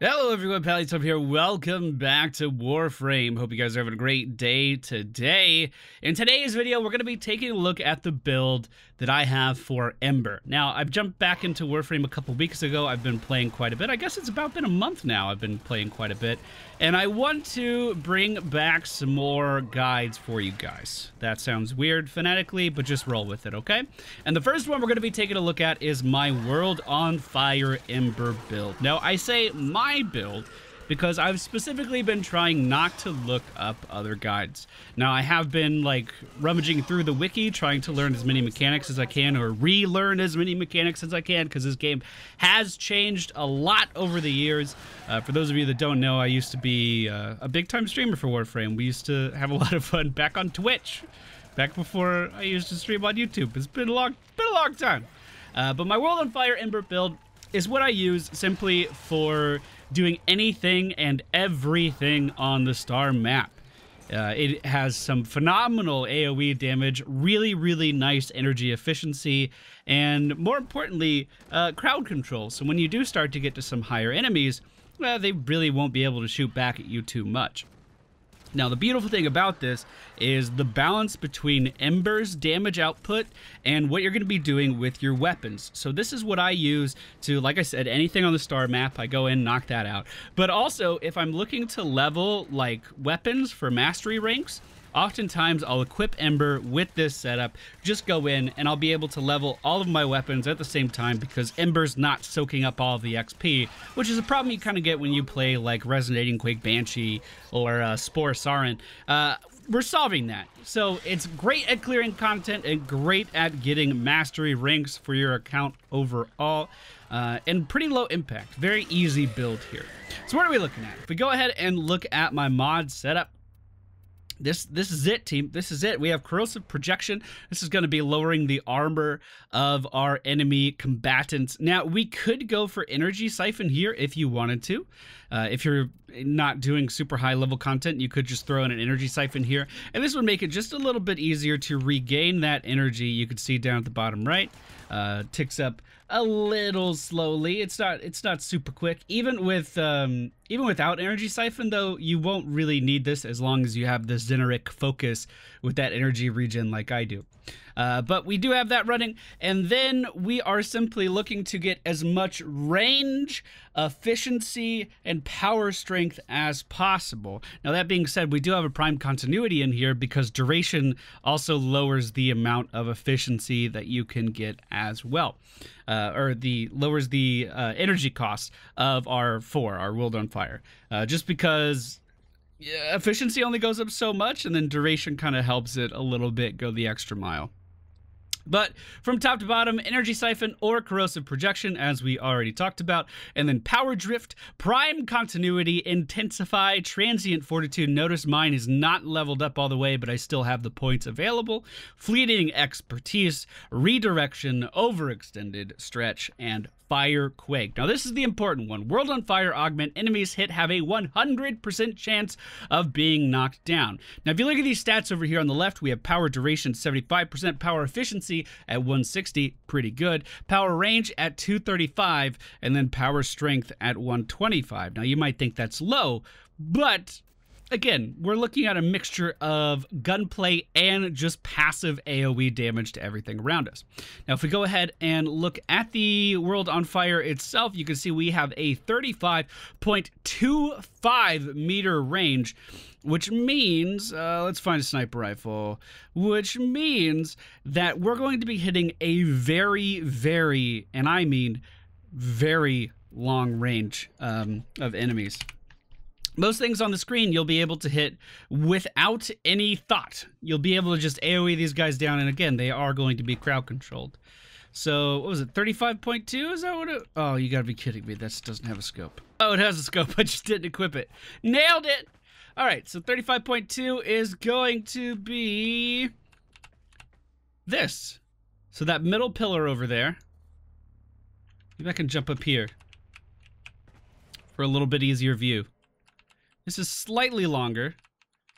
Hello everyone, Pallytop here. Welcome back to Warframe. Hope you guys are having a great day today. In today's video, we're going to be taking a look at the build that I have for Ember. Now, I've jumped back into Warframe a couple weeks ago. I've been playing quite a bit. I guess it's about been a month now I've been playing quite a bit. And I want to bring back some more guides for you guys. That sounds weird phonetically, but just roll with it, okay? And the first one we're going to be taking a look at is my World on Fire Ember build. Now, I say my build because I've specifically been trying not to look up other guides. Now, I have been like rummaging through the wiki, trying to learn as many mechanics as I can, or relearn as many mechanics as I can, because this game has changed a lot over the years. For those of you that don't know, I used to be a big-time streamer for Warframe. We used to have a lot of fun back on Twitch, back before I used to stream on YouTube. It's been a long time. But my World on Fire Ember build is what I use simply for doing anything and everything on the star map. It has some phenomenal AoE damage, really nice energy efficiency, and more importantly, crowd control. So when you do start to get to some higher enemies, well, they really won't be able to shoot back at you too much. Now, the beautiful thing about this is the balance between Ember's damage output and what you're going to be doing with your weapons. So this is what I use to, like I said, anything on the star map, I go in, knock that out. But also, if I'm looking to level, like, weapons for mastery ranks, oftentimes I'll equip Ember with this setup, just go in, and I'll be able to level all of my weapons at the same time because Ember's not soaking up all of the XP, which is a problem you kind of get when you play like Resonating Quake Banshee or Spore Sarin. We're solving that. So it's great at clearing content and great at getting mastery ranks for your account overall. And pretty low impact. Very easy build here. So what are we looking at? If we go ahead and look at my mod setup, This is it, team. This is it. We have Corrosive Projection. This is going to be lowering the armor of our enemy combatants. Now, we could go for Energy Siphon here if you wanted to. If you're not doing super high level content, you could just throw in an Energy Siphon here. And this would make it just a little bit easier to regain that energy. You can see down at the bottom right, ticks up a little slowly. It's not super quick. Even without Energy Siphon, though, you won't really need this as long as you have the Xeneric focus with that energy regen like I do. But we do have that running, and then we are simply looking to get as much range, efficiency, and power strength as possible. Now, that being said, we do have a prime continuity in here because duration also lowers the amount of efficiency that you can get as well. Lowers the energy cost of our World on Fire. Just because efficiency only goes up so much, and then duration kind of helps it a little bit go the extra mile. But from top to bottom, Energy Siphon or Corrosive Projection, as we already talked about, and then Power Drift, Prime Continuity, Intensify, Transient Fortitude. Notice mine is not leveled up all the way, but I still have the points available. Fleeting Expertise, Redirection, Overextended Stretch, and Fire Quake. Now, this is the important one. World on Fire Augment. Enemies hit have a 100% chance of being knocked down. Now, if you look at these stats over here on the left, we have Power Duration 75%, Power Efficiency at 160, pretty good. Power Range at 235, and then Power Strength at 125. Now, you might think that's low, but again, we're looking at a mixture of gunplay and just passive AoE damage to everything around us. Now, if we go ahead and look at the World on Fire itself, you can see we have a 35.25 meter range, which means, let's find a sniper rifle, which means that we're going to be hitting a very, and I mean very long range of enemies. Most things on the screen you'll be able to hit without any thought. You'll be able to just AoE these guys down, and again, they are going to be crowd controlled. So, what was it, 35.2? Is that what it... Oh, you gotta be kidding me. This doesn't have a scope. Oh, it has a scope. I just didn't equip it. Nailed it! Alright, so 35.2 is going to be this. So that middle pillar over there. Maybe I can jump up here for a little bit easier view. This is slightly longer,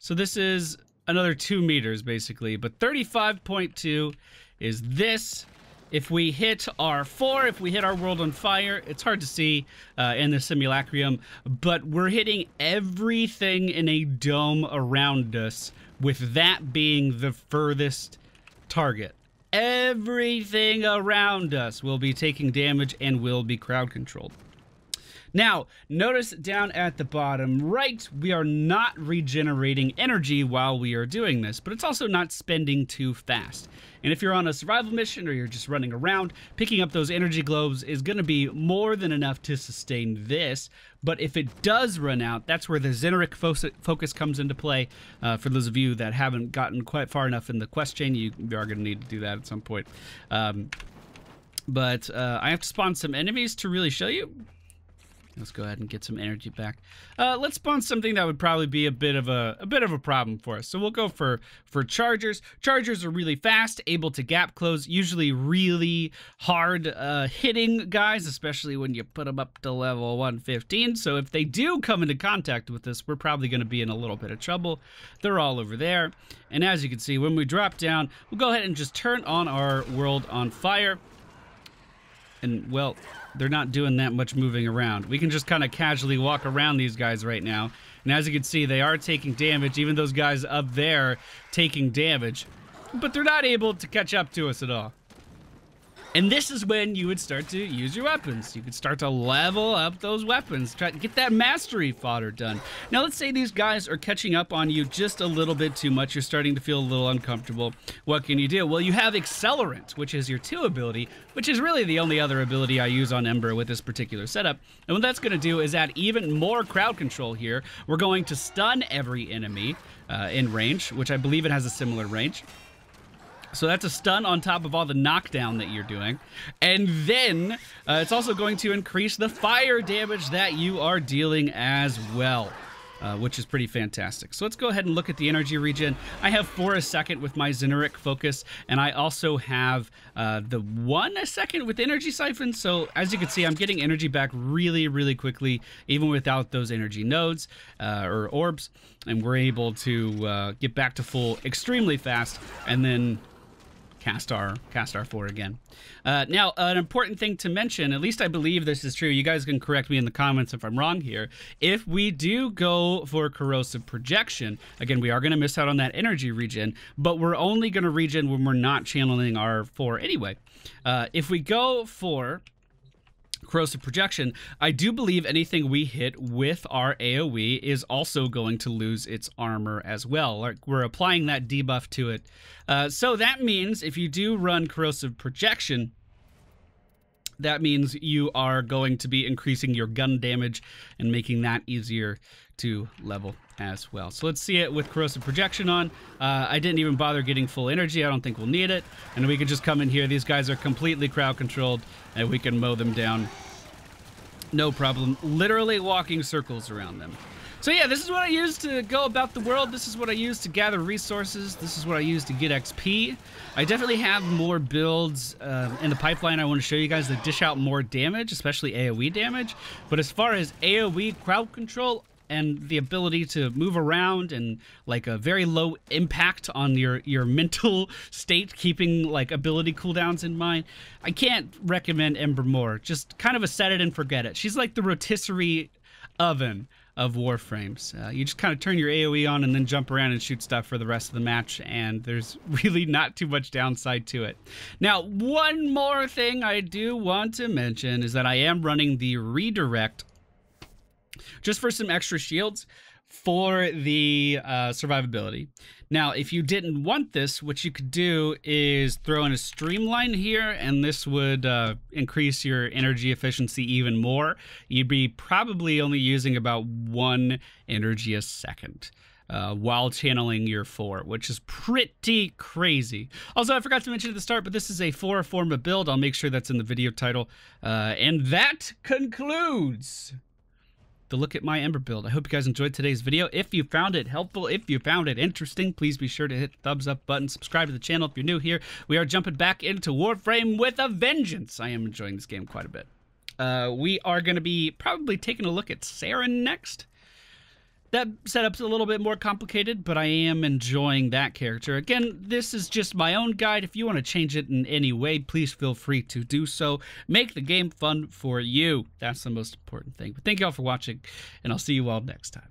so this is another 2 meters basically, but 35.2 is this If we hit R4, if we hit our world on fire, it's hard to see in the simulacrum, but we're hitting everything in a dome around us, with that being the furthest target. Everything around us will be taking damage and will be crowd controlled. Now, notice down at the bottom right, we are not regenerating energy while we are doing this, but it's also not spending too fast. And if you're on a survival mission or you're just running around, picking up those energy globes is going to be more than enough to sustain this. But if it does run out, that's where the Xeneric focus comes into play. For those of you that haven't gotten quite far enough in the quest chain, you are going to need to do that at some point. But I have to spawn some enemies to really show you. Let's go ahead and get some energy back. Let's spawn something that would probably be a bit of a problem for us. So we'll go for chargers. Chargers are really fast, able to gap close, usually really hard hitting guys, especially when you put them up to level 115. So if they do come into contact with us, we're probably going to be in a little bit of trouble. They're all over there. And as you can see, when we drop down, we'll go ahead and just turn on our world on fire. And, well, they're not doing that much moving around. We can just kind of casually walk around these guys right now. And as you can see, they are taking damage. Even those guys up there taking damage. But they're not able to catch up to us at all. And this is when you would start to use your weapons. You could start to level up those weapons. Try to get that mastery fodder done. Now, let's say these guys are catching up on you just a little bit too much. You're starting to feel a little uncomfortable. What can you do? Well, you have Accelerant, which is your 2 ability, which is really the only other ability I use on Ember with this particular setup. And what that's going to do is add even more crowd control here. We're going to stun every enemy in range, which I believe it has a similar range. So that's a stun on top of all the knockdown that you're doing. And then it's also going to increase the fire damage that you are dealing as well, which is pretty fantastic. So let's go ahead and look at the energy regen. I have 4 a second with my Xeneric focus, and I also have the 1 a second with energy siphon. So as you can see, I'm getting energy back really, really quickly, even without those energy nodes or orbs. And we're able to get back to full extremely fast, and then cast our 4 again. Now, an important thing to mention, at least I believe this is true, you guys can correct me in the comments if I'm wrong here, if we do go for Corrosive Projection, again, we are going to miss out on that energy regen, but we're only going to regen when we're not channeling our 4 anyway. If we go for Corrosive Projection, I do believe anything we hit with our AoE is also going to lose its armor as well. Like, we're applying that debuff to it. So that means if you do run Corrosive Projection, that means you are going to be increasing your gun damage and making that easier to level as well. So let's see it with Corrosive Projection on. I didn't even bother getting full energy. I don't think we'll need it. And we can just come in here. These guys are completely crowd controlled, and we can mow them down. No problem. Literally walking circles around them. So yeah, this is what I use to go about the world. This is what I use to gather resources. This is what I use to get XP. I definitely have more builds in the pipeline I want to show you guys that dish out more damage, especially AoE damage. But as far as AoE crowd control and the ability to move around and like a very low impact on your mental state, keeping like ability cooldowns in mind, I can't recommend Ember more. Just kind of a set it and forget it. She's like the rotisserie oven of Warframes. You just kind of turn your AoE on and then jump around and shoot stuff for the rest of the match, and there's really not too much downside to it. Now, one more thing I do want to mention is that I am running the redirect just for some extra shields for the survivability. Now, if you didn't want this, what you could do is throw in a streamline here, and this would increase your energy efficiency even more. You'd be probably only using about 1 energy a second while channeling your 4, which is pretty crazy. Also, I forgot to mention at the start, but this is a 4 Forma build. I'll make sure that's in the video title. And that concludes the look at my Ember build. I hope you guys enjoyed today's video. If you found it helpful, if you found it interesting, please be sure to hit the thumbs up button, subscribe to the channel if you're new here. We are jumping back into Warframe with a vengeance. I am enjoying this game quite a bit. We are going to be probably taking a look at Saren next. That setup's a little bit more complicated, but I am enjoying that character. Again, this is just my own guide. If you want to change it in any way, please feel free to do so. Make the game fun for you. That's the most important thing. But thank you all for watching, and I'll see you all next time.